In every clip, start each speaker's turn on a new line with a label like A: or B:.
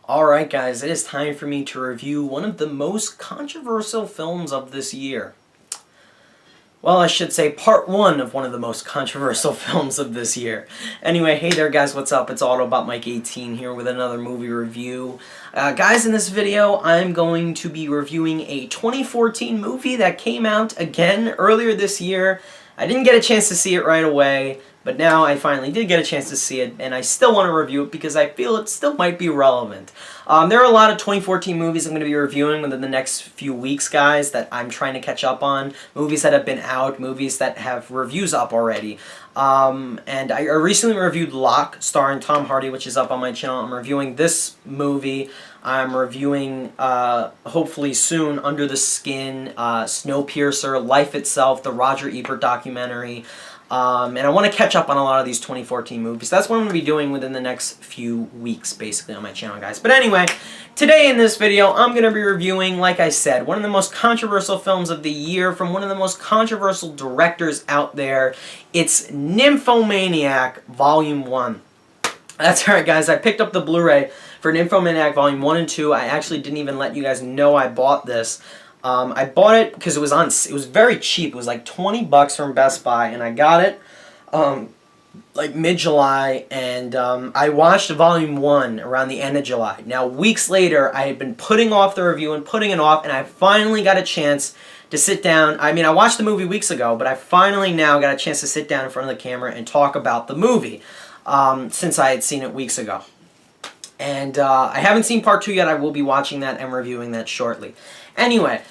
A: Alright guys, it is time for me to review one of the most controversial films of this year. Well, I should say part one of one of the most controversial films of this year. Anyway, hey there guys, what's up? It's Autobot-Mike18 here with another movie review. Guys, in this video, I'm going to be reviewing a 2014 movie that came out again earlier this year. I didn't get a chance to see it right away, but now I finally did get a chance to see it, and I still want to review it because I feel it still might be relevant. There are a lot of 2014 movies I'm going to be reviewing within the next few weeks, guys, that I'm trying to catch up on. Movies that have been out, movies that have reviews up already. And I recently reviewed Locke, starring Tom Hardy, which is up on my channel. I'm reviewing this movie. I'm reviewing, hopefully soon, Under the Skin, Snowpiercer, Life Itself, the Roger Ebert documentary. And I want to catch up on a lot of these 2014 movies. That's what I'm going to be doing within the next few weeks, basically, on my channel, guys. But anyway, today in this video, I'm going to be reviewing, like I said, one of the most controversial films of the year from one of the most controversial directors out there. It's Nymphomaniac Volume I. That's right, guys. I picked up the Blu-ray for Nymphomaniac Volume 1 and 2. I actually didn't even let you guys know I bought this. I bought it because it was very cheap. It was like 20 bucks from Best Buy, and I got it like mid-July, and I watched Volume 1 around the end of July. Now, weeks later, I had been putting off the review and putting it off, and I finally got a chance to sit down. I mean, I watched the movie weeks ago, but I finally now got a chance to sit down in front of the camera and talk about the movie since I had seen it weeks ago. And I haven't seen part 2 yet. I will be watching that and reviewing that shortly. Anyway,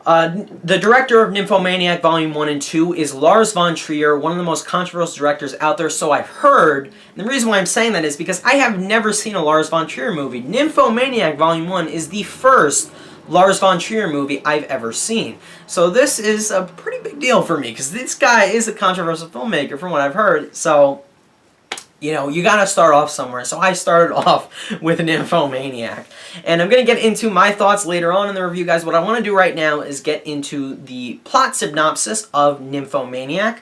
A: the director of Nymphomaniac Volume 1 and 2 is Lars von Trier, one of the most controversial directors out there, so I've heard. And the reason why I'm saying that is because I have never seen a Lars von Trier movie. Nymphomaniac Volume 1 is the first Lars von Trier movie I've ever seen. So this is a pretty big deal for me, because this guy is a controversial filmmaker from what I've heard, so you know, you gotta start off somewhere. So I started off with Nymphomaniac. And I'm gonna get into my thoughts later on in the review, guys. What I want to do right now is get into the plot synopsis of Nymphomaniac.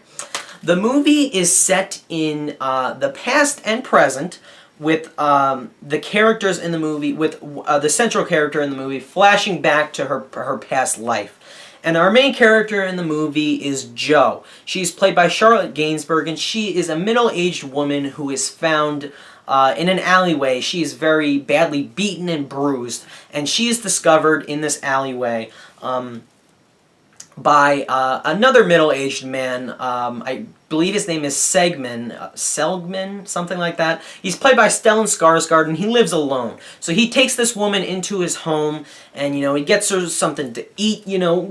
A: The movie is set in the past and present, with the characters in the movie, with the central character in the movie flashing back to her past life. And our main character in the movie is Jo. She's played by Charlotte Gainsbourg, and she is a middle-aged woman who is found in an alleyway. She is very badly beaten and bruised, and she is discovered in this alleyway by another middle-aged man. I believe his name is Siegman, something like that. He's played by Stellan Skarsgard, and he lives alone. So he takes this woman into his home, and he gets her something to eat.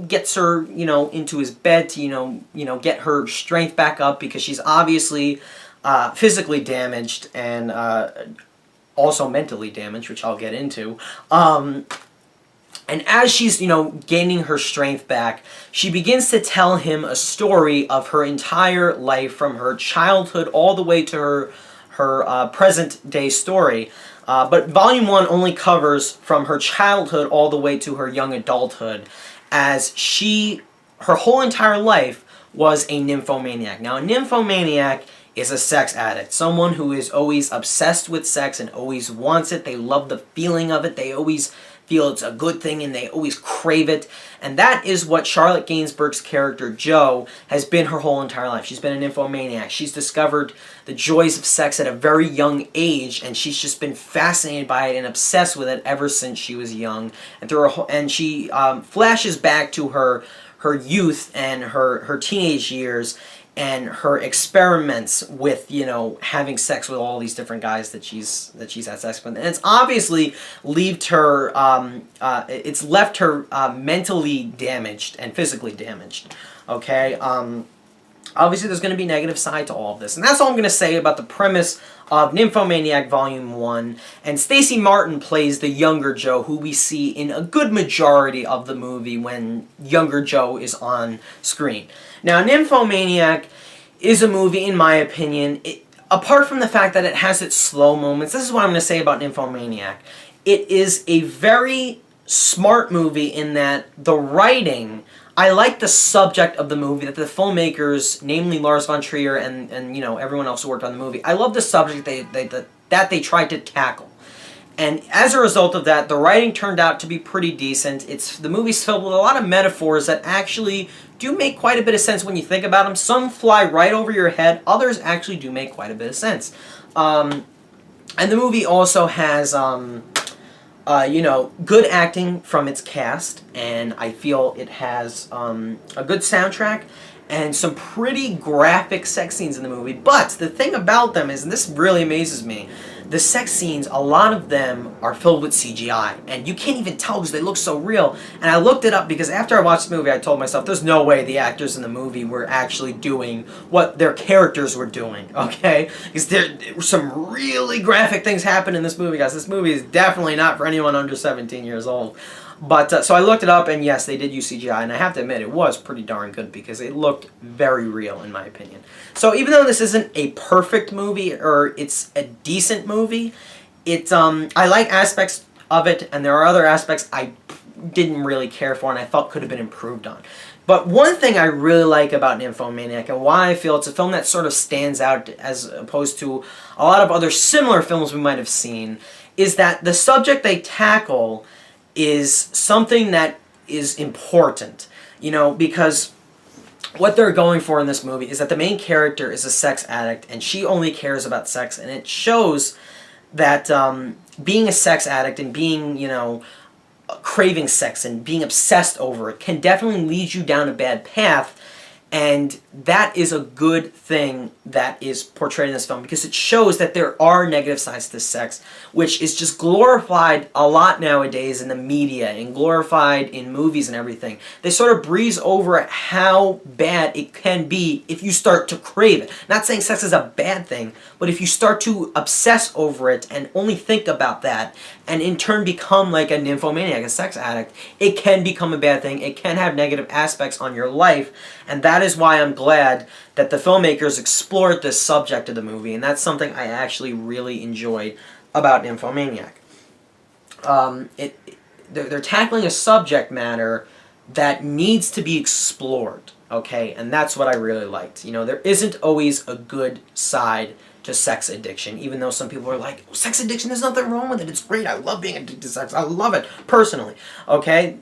A: Gets her into his bed to get her strength back up, because she's obviously physically damaged and also mentally damaged, which I'll get into. And as she's, gaining her strength back, she begins to tell him a story of her entire life, from her childhood all the way to her present-day story. But Volume 1 only covers from her childhood all the way to her young adulthood, as her whole entire life was a nymphomaniac. Now, a nymphomaniac is a sex addict, someone who is always obsessed with sex and always wants it. They love the feeling of it. They always feel it's a good thing, and they always crave it. And that is what Charlotte Gainsbourg's character, Jo, has been her whole entire life. She's been a nymphomaniac. She's discovered the joys of sex at a very young age, and she's just been fascinated by it and obsessed with it ever since she was young. And she flashes back to her youth and her teenage years, and her experiments with, having sex with all these different guys that she's had sex with. And it's obviously left her mentally damaged and physically damaged, okay? Obviously there's going to be a negative side to all of this. And that's all I'm going to say about the premise of Nymphomaniac Volume 1. And Stacey Martin plays the younger Jo, who we see in a good majority of the movie when younger Jo is on screen. Now, Nymphomaniac is a movie, in my opinion, apart from the fact that it has its slow moments, this is what I'm going to say about Nymphomaniac. It is a very smart movie in that the writing, I like the subject of the movie, that the filmmakers, namely Lars von Trier and everyone else who worked on the movie, I love the subject that they tried to tackle. And as a result of that, the writing turned out to be pretty decent. The movie's filled with a lot of metaphors that actually do make quite a bit of sense when you think about them. Some fly right over your head. Others actually do make quite a bit of sense. And the movie also has, good acting from its cast. And I feel it has a good soundtrack and some pretty graphic sex scenes in the movie. But the thing about them is, and this really amazes me, the sex scenes, a lot of them are filled with CGI, and you can't even tell because they look so real. And I looked it up because after I watched the movie, I told myself, there's no way the actors in the movie were actually doing what their characters were doing, okay? Because there were some really graphic things happen in this movie, guys. This movie is definitely not for anyone under 17 years old. But, so I looked it up, and yes, they did use CGI, and I have to admit, it was pretty darn good, because it looked very real, in my opinion. So even though this isn't a perfect movie, or it's a decent movie, I like aspects of it, and there are other aspects I didn't really care for, and I felt could have been improved on. But one thing I really like about Nymphomaniac, and why I feel it's a film that sort of stands out as opposed to a lot of other similar films we might have seen, is that the subject they tackle is something that is important, because what they're going for in this movie is that the main character is a sex addict, and she only cares about sex, and it shows that being a sex addict and being, craving sex and being obsessed over it can definitely lead you down a bad path. And that is a good thing that is portrayed in this film, because it shows that there are negative sides to sex, which is just glorified a lot nowadays in the media and glorified in movies and everything. They sort of breeze over how bad it can be if you start to crave it. Not saying sex is a bad thing, but if you start to obsess over it and only think about that, and in turn become like a nymphomaniac, a sex addict, it can become a bad thing. It can have negative aspects on your life, and that is why I'm glad that the filmmakers explored this subject of the movie, and that's something I actually really enjoyed about Nymphomaniac. They're tackling a subject matter that needs to be explored, okay, and that's what I really liked. There isn't always a good side to sex addiction, even though some people are like, oh, sex addiction, there's nothing wrong with it, it's great, I love being addicted to sex, I love it, personally, okay?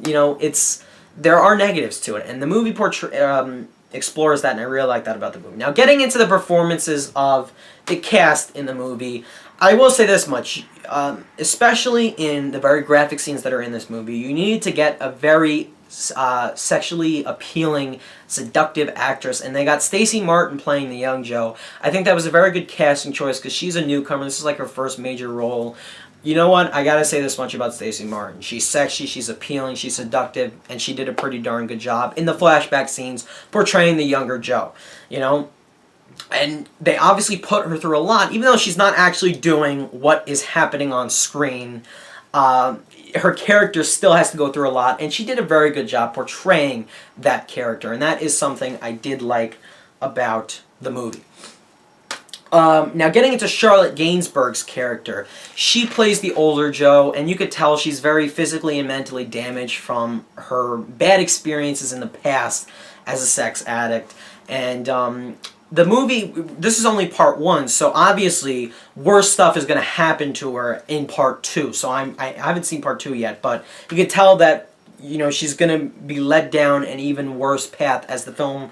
A: There are negatives to it, and the movie explores that, and I really like that about the movie. Now, getting into the performances of the cast in the movie, I will say this much, especially in the very graphic scenes that are in this movie, you need to get a very sexually appealing, seductive actress, and they got Stacey Martin playing the young Jo. I think that was a very good casting choice, because she's a newcomer. This is like her first major role. You know what? I gotta say this much about Stacey Martin. She's sexy, she's appealing, she's seductive, and she did a pretty darn good job in the flashback scenes portraying the younger Jo. And they obviously put her through a lot, even though she's not actually doing what is happening on screen. Her character still has to go through a lot, and she did a very good job portraying that character, and that is something I did like about the movie. Now, getting into Charlotte Gainsbourg's character, she plays the older Jo, and you could tell she's very physically and mentally damaged from her bad experiences in the past as a sex addict. And the movie, this is only part 1, so obviously worse stuff is going to happen to her in part 2. So I haven't seen part 2 yet, but you can tell that she's going to be led down an even worse path as the film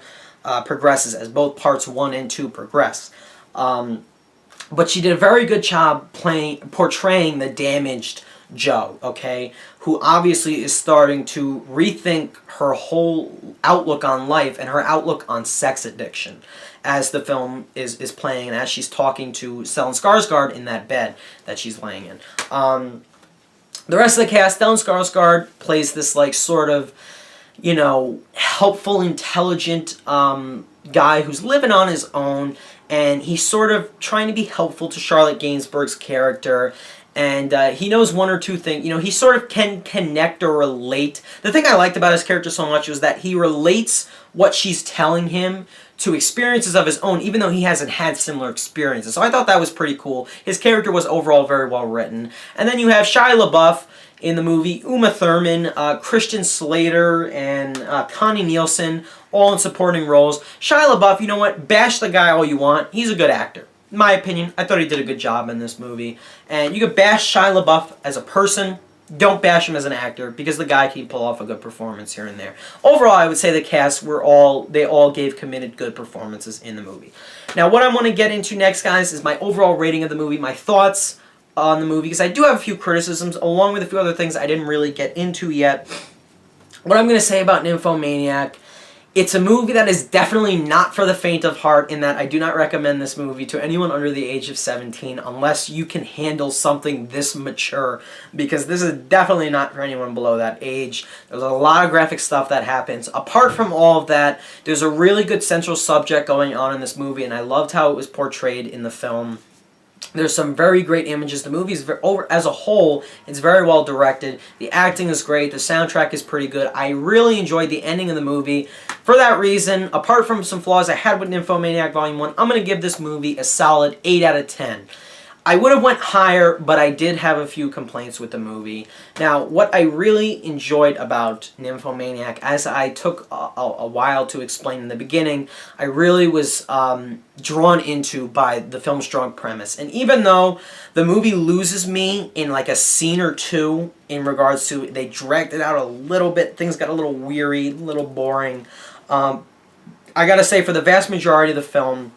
A: progresses, as both parts 1 and 2 progress. But she did a very good job portraying the damaged Jo, okay, who obviously is starting to rethink her whole outlook on life and her outlook on sex addiction as the film is playing, and as she's talking to Stellan Skarsgard in that bed that she's laying in. The rest of the cast, Stellan Skarsgard plays this sort of, helpful, intelligent guy who's living on his own, and he's sort of trying to be helpful to Charlotte Gainsbourg's character, and he knows one or two things. He sort of can connect or relate. The thing I liked about his character so much was that he relates what she's telling him to experiences of his own, even though he hasn't had similar experiences. So I thought that was pretty cool. His character was overall very well written. And then you have Shia LaBeouf in the movie, Uma Thurman, Christian Slater, and Connie Nielsen, all in supporting roles. Shia LaBeouf, you know what? Bash the guy all you want. He's a good actor. in my opinion, I thought he did a good job in this movie. And you could bash Shia LaBeouf as a person. Don't bash him as an actor, because the guy can pull off a good performance here and there. Overall, I would say the cast they all gave committed good performances in the movie. Now, what I want to get into next, guys, is my overall rating of the movie, my thoughts on the movie, because I do have a few criticisms, along with a few other things I didn't really get into yet. What I'm going to say about Nymphomaniac: it's a movie that is definitely not for the faint of heart, in that I do not recommend this movie to anyone under the age of 17 unless you can handle something this mature, because this is definitely not for anyone below that age. There's a lot of graphic stuff that happens. Apart from all of that, there's a really good central subject going on in this movie, and I loved how it was portrayed in the film. There's some very great images. The movie is as a whole, it's very well directed. The acting is great. The soundtrack is pretty good. I really enjoyed the ending of the movie. For that reason, apart from some flaws I had with Nymphomaniac Volume 1, I'm going to give this movie a solid 8 out of 10. I would have went higher, but I did have a few complaints with the movie. Now, what I really enjoyed about Nymphomaniac, as I took a while to explain in the beginning, I really was drawn into by the film's strong premise. And even though the movie loses me in like a scene or two in regards to they dragged it out a little bit, things got a little weary, a little boring, I gotta say, for the vast majority of the film,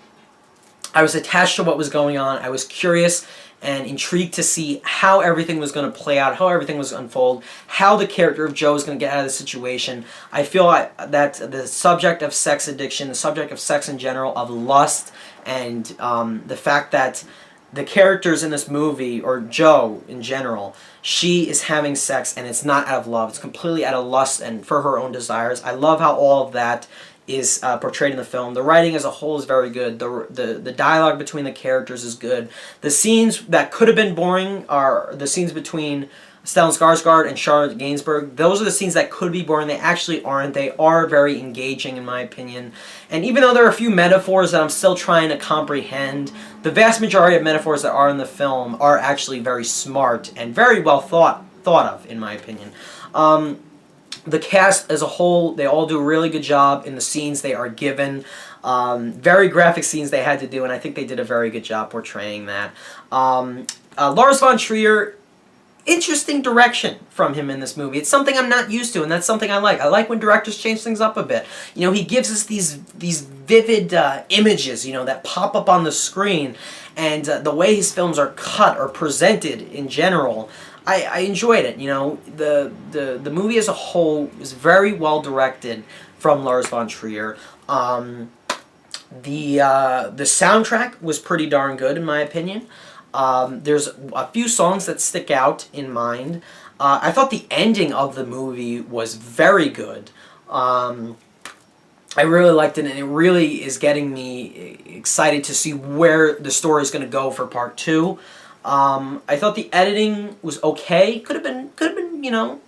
A: I was attached to what was going on. I was curious and intrigued to see how everything was going to play out, how everything was going to unfold, how the character of Joe is going to get out of the situation. I feel that the subject of sex addiction, the subject of sex in general, of lust, and the fact that the characters in this movie, or Joe in general, she is having sex and it's not out of love. It's completely out of lust and for her own desires. I love how all of that is portrayed in the film. The writing as a whole is very good. The dialogue between the characters is good. The scenes that could have been boring are the scenes between Stellan Skarsgard and Charlotte Gainsbourg. Those are the scenes that could be boring. They actually aren't. They are very engaging, in my opinion. And even though there are a few metaphors that I'm still trying to comprehend, the vast majority of metaphors that are in the film are actually very smart and very well thought of, in my opinion. The cast as a whole, they all do a really good job in the scenes they are given. Very graphic scenes they had to do, and I think they did a very good job portraying that. Lars von Trier, interesting direction from him in this movie. It's something I'm not used to, and that's something I like. I like when directors change things up a bit. You know, he gives us these vivid images, you know, that pop up on the screen, and the way his films are cut or presented in general, I enjoyed it. You know, the movie as a whole is very well directed from Lars von Trier. The soundtrack was pretty darn good, in my opinion. There's a few songs that stick out in mind. I thought the ending of the movie was very good. I really liked it, and it really is getting me excited to see where the story is going to go for part 2. I thought the editing was okay. Could have been, you know,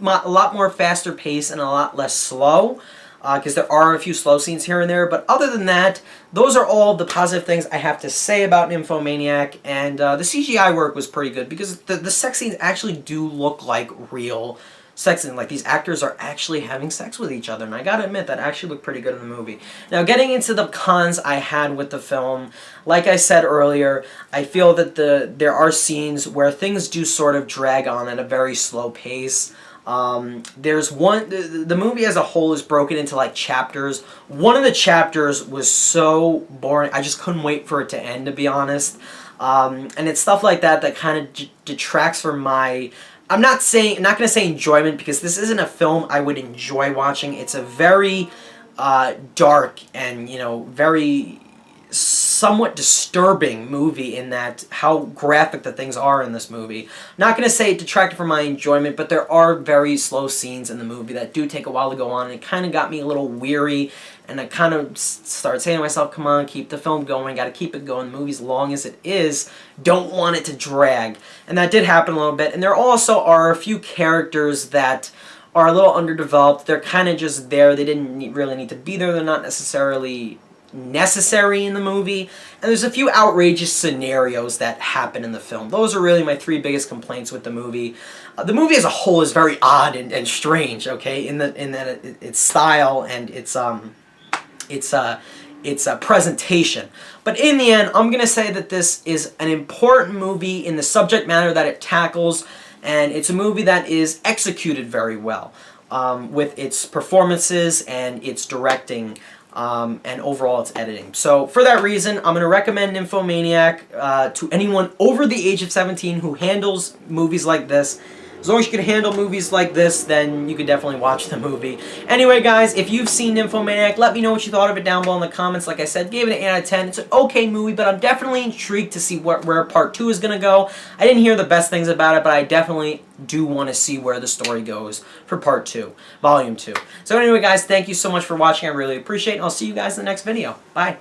A: a lot more faster pace and a lot less slow, because there are a few slow scenes here and there. But other than that, those are all the positive things I have to say about Nymphomaniac. And the CGI work was pretty good, because the sex scenes actually do look like real sex scenes. Like, these actors are actually having sex with each other, and I gotta admit that actually looked pretty good in the movie. Now, getting into the cons I had with the film, like I said earlier, I feel that there are scenes where things do sort of drag on at a very slow pace. There's one, the movie as a whole is broken into like chapters. One of the chapters was so boring, I just couldn't wait for it to end, to be honest. And it's stuff like that that kind of detracts from my, I'm not going to say enjoyment, because this isn't a film I would enjoy watching. It's a very dark and, you know, very somewhat disturbing movie in that how graphic the things are in this movie. Not going to say it detracted from my enjoyment, but there are very slow scenes in the movie that do take a while to go on, and it kind of got me a little weary, and I kind of started saying to myself, come on, keep the film going, got to keep it going. The movie's long as it is, don't want it to drag. And that did happen a little bit, and there also are a few characters that are a little underdeveloped. They're kind of just there. They didn't really need to be there. They're not necessarily necessary in the movie, and there's a few outrageous scenarios that happen in the film. Those are really my 3 biggest complaints with the movie. The movie as a whole is very odd and strange, okay, in that its style and its its presentation. But in the end, I'm going to say that this is an important movie in the subject matter that it tackles, and it's a movie that is executed very well with its performances and its directing and overall its editing. So for that reason, I'm going to recommend Nymphomaniac to anyone over the age of 17 who handles movies like this. As long as you can handle movies like this, then you can definitely watch the movie. Anyway, guys, if you've seen Nymphomaniac, let me know what you thought of it down below in the comments. Like I said, gave it an 8 out of 10. It's an okay movie, but I'm definitely intrigued to see where Part 2 is going to go. I didn't hear the best things about it, but I definitely do want to see where the story goes for Part 2, Volume 2. So anyway, guys, thank you so much for watching. I really appreciate it, and I'll see you guys in the next video. Bye.